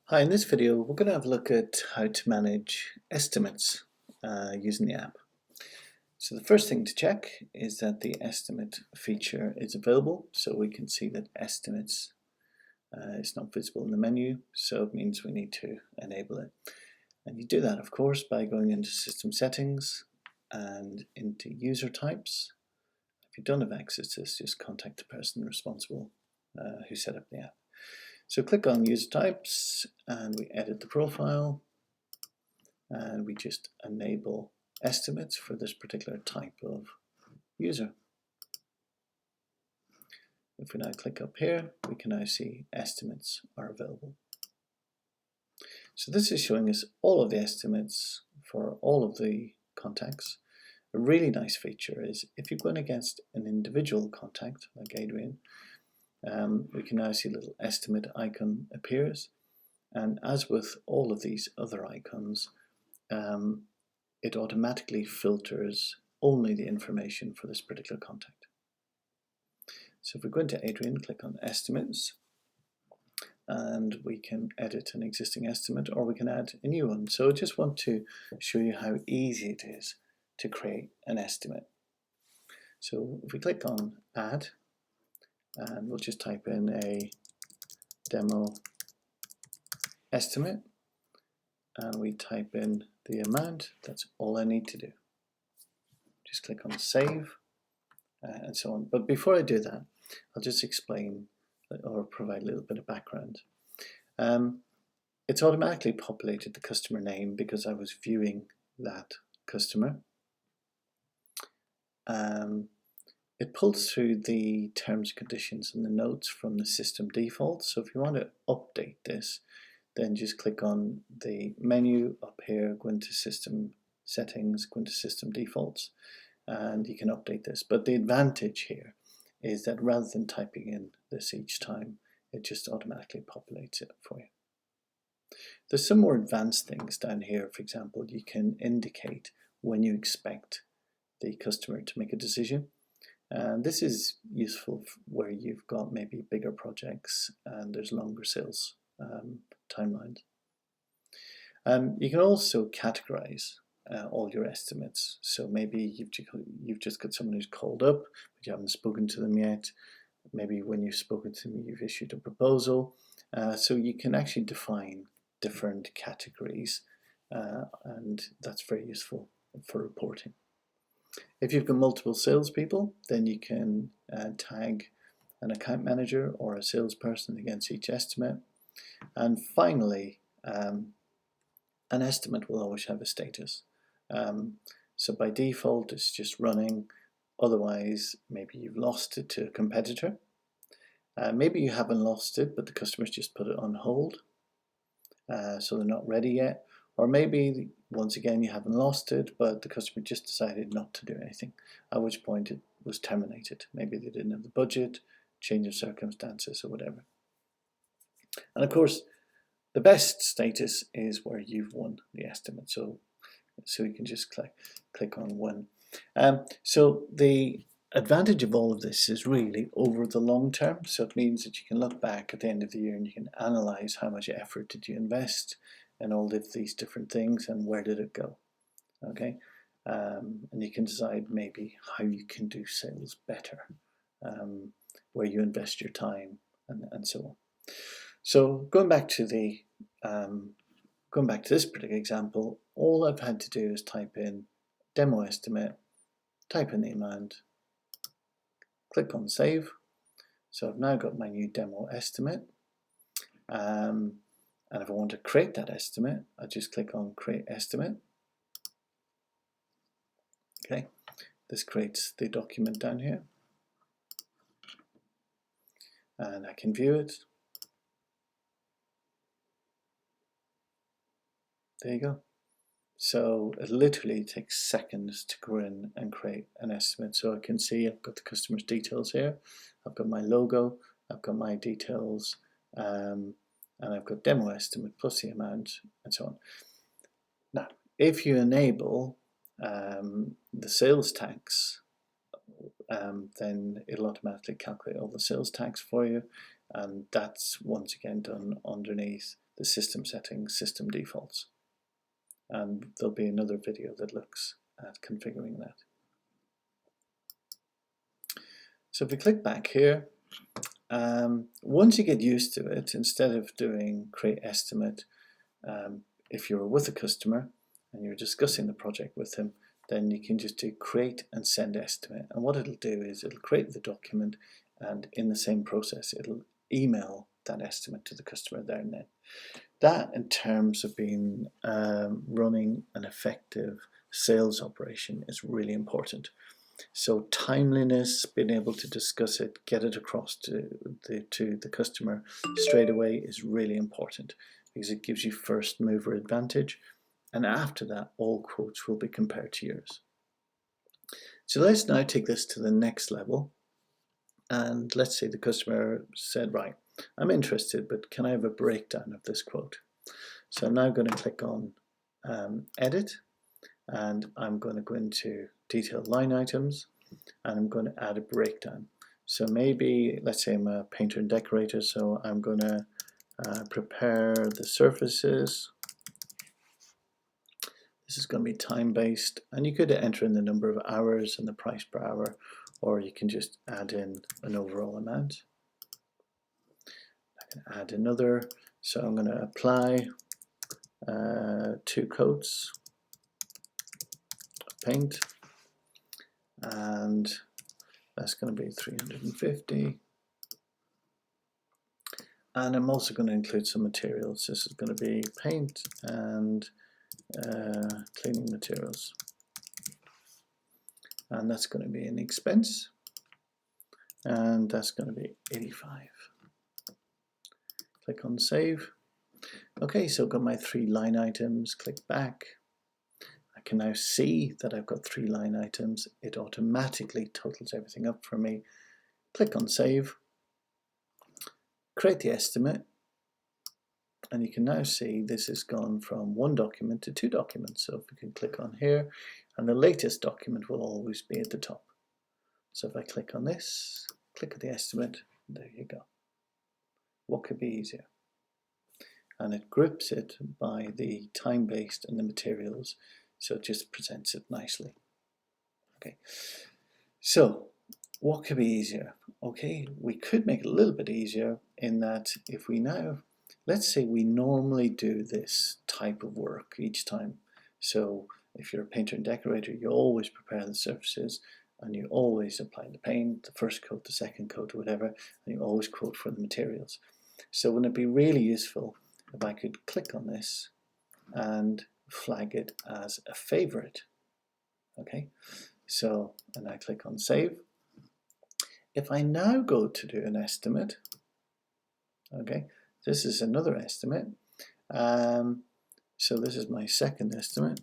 Hi, in this video we're going to have a look at how to manage estimates using the app. So the first thing to check is that the estimate feature is available, so we can see that estimates is not visible in the menu, so it means we need to enable it. And you do that, of course, by going into System Settings and into User Types. If you don't have access to this, just contact the person responsible who set up the app. So click on User Types and we edit the profile and we just enable estimates for this particular type of user. If we now click up here, we can now see estimates are available. So this is showing us all of the estimates for all of the contacts. A really nice feature is if you're going against an individual contact like Adrian, we can now see a little estimate icon appears, and as with all of these other icons, it automatically filters only the information for this particular contact. So if we go into Adrian, click on Estimates, and we can edit an existing estimate or we can add a new one. So I just want to show you how easy it is to create an estimate. So if we click on Add, and we'll just type in a demo estimate, and we type in the amount. That's all I need to do. Just click on Save and so on. But before I do that, I'll just explain or provide a little bit of background. It's automatically populated the customer name because I was viewing that customer. It pulls through the terms and conditions and the notes from the system default. So if you want to update this, then just click on the menu up here, go into System Settings, go into System Defaults, and you can update this. But the advantage here is that rather than typing in this each time, it just automatically populates it for you. There's some more advanced things down here. For example, you can indicate when you expect the customer to make a decision. And this is useful where you've got maybe bigger projects and there's longer sales timelines. You can also categorize all your estimates. So maybe you've just got someone who's called up, but you haven't spoken to them yet. Maybe when you've spoken to them, you've issued a proposal. So you can actually define different categories, and that's very useful for reporting. If you've got multiple salespeople, then you can tag an account manager or a salesperson against each estimate. And finally, an estimate will always have a status. So by default, it's just running. Otherwise, maybe you've lost it to a competitor. Maybe you haven't lost it, but the customer's just put it on hold. So they're not ready yet. Or maybe, once again, you haven't lost it, but the customer just decided not to do anything, at which point it was terminated. Maybe they didn't have the budget, change of circumstances, or whatever. And of course, the best status is where you've won the estimate. So you can just click on Win. So the advantage of all of this is really over the long term. So it means that you can look back at the end of the year and you can analyze how much effort did you invest in all of these different things and where did it go. Okay, and you can decide maybe how you can do sales better, where you invest your time and so on. So going back to this particular example, all I've had to do is type in demo estimate, type in the amount, click on Save. So I've now got my new demo estimate. And if I want to create that estimate, I just click on Create Estimate. Okay, this creates the document down here. And I can view it. There you go. So it literally takes seconds to go in and create an estimate. So I can see I've got the customer's details here. I've got my logo, I've got my details, and I've got demo estimate plus the amount and so on. Now, if you enable the sales tax, then it'll automatically calculate all the sales tax for you, and that's once again done underneath the system settings, system defaults. And there'll be another video that looks at configuring that. So if we click back here, once you get used to it, instead of doing create estimate, if you're with a customer and you're discussing the project with him, then you can just do create and send estimate. And what it'll do is it'll create the document, and in the same process, it'll email that estimate to the customer there and then. That, in terms of being running an effective sales operation, is really important. So timeliness, being able to discuss it, get it across to the customer straight away is really important, because it gives you first mover advantage, and after that all quotes will be compared to yours. So let's now take this to the next level, and let's say the customer said, right, I'm interested, but can I have a breakdown of this quote? So I'm now going to click on edit, and I'm going to go into detailed line items, and I'm going to add a breakdown. So maybe, let's say I'm a painter and decorator, so I'm going to prepare the surfaces. This is going to be time-based, and you could enter in the number of hours and the price per hour, or you can just add in an overall amount. I can add another, so I'm going to apply 2 coats of paint, and that's going to be 350. And I'm also going to include some materials. This is going to be paint and cleaning materials. And that's going to be an expense. And that's going to be 85. Click on save. Okay, so I've got my 3 line items. Click back. I can now see that I've got 3 line items. It automatically totals everything up for me. Click on save. Create the estimate, and you can now see this has gone from 1 document to 2 documents. So if we can click on here, and the latest document will always be at the top. So if I click on this, click at the estimate, there you go. What could be easier? And it groups it by the time-based and the materials, so it just presents it nicely. Okay, so what could be easier? Okay, we could make it a little bit easier in that if we now, let's say we normally do this type of work each time. So if you're a painter and decorator, you always prepare the surfaces, and you always apply the paint, the first coat, the second coat, or whatever, and you always quote for the materials. So wouldn't it be really useful if I could click on this and flag it as a favorite? Okay, so, and I click on save. If I now go to do an estimate, okay, this is another estimate. So this is my second estimate.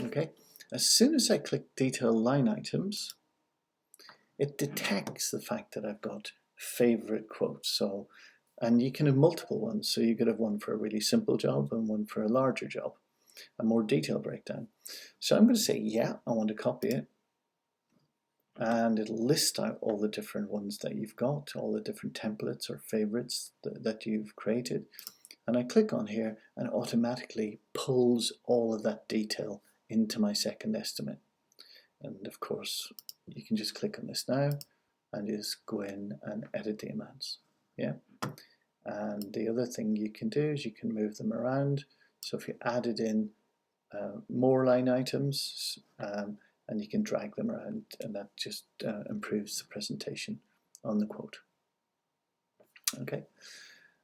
Okay, as soon as I click detail line items, it detects the fact that I've got favorite quotes. So, and you can have multiple ones. So you could have one for a really simple job and one for a larger job, a more detailed breakdown. So I'm going to say, yeah, I want to copy it. And it'll list out all the different ones that you've got, all the different templates or favorites that you've created. And I click on here, and it automatically pulls all of that detail into my second estimate. And of course, you can just click on this now and just go in and edit the amounts. Yeah. And the other thing you can do is you can move them around. So if you added in more line items, and you can drag them around, and that just improves the presentation on the quote. Okay.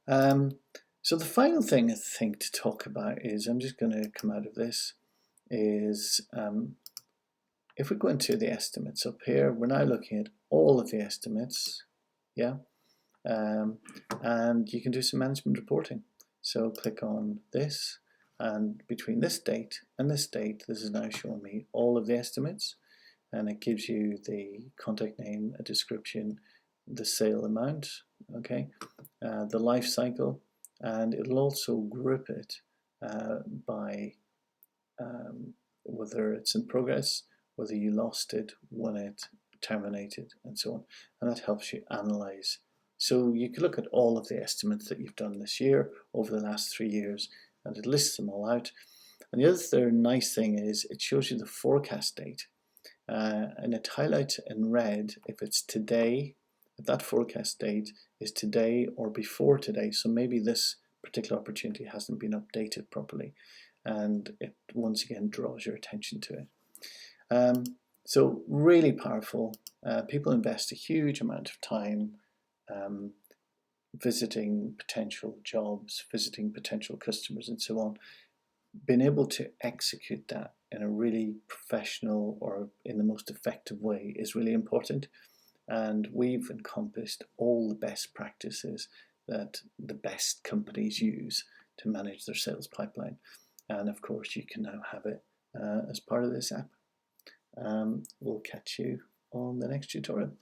So the final thing I think to talk about is, I'm just going to come out of this, is if we go into the estimates up here, we're now looking at all of the estimates, yeah, and you can do some management reporting. So click on this, and between this date and this date, this is now showing me all of the estimates, and it gives you the contact name, a description, the sale amount, okay, the life cycle, and it'll also group it by whether it's in progress, whether you lost it, when it terminated, and so on. And that helps you analyze So you can look at all of the estimates that you've done this year over the last 3 years, and it lists them all out. And the other nice thing is it shows you the forecast date, and it highlights in red if it's today, if that forecast date is today or before today. So maybe this particular opportunity hasn't been updated properly, and it once again draws your attention to it. So really powerful. People invest a huge amount of time visiting potential jobs, visiting potential customers, and so on. Being able to execute that in a really professional or in the most effective way is really important. And we've encompassed all the best practices that the best companies use to manage their sales pipeline. And of course, you can now have it as part of this app. We'll catch you on the next tutorial.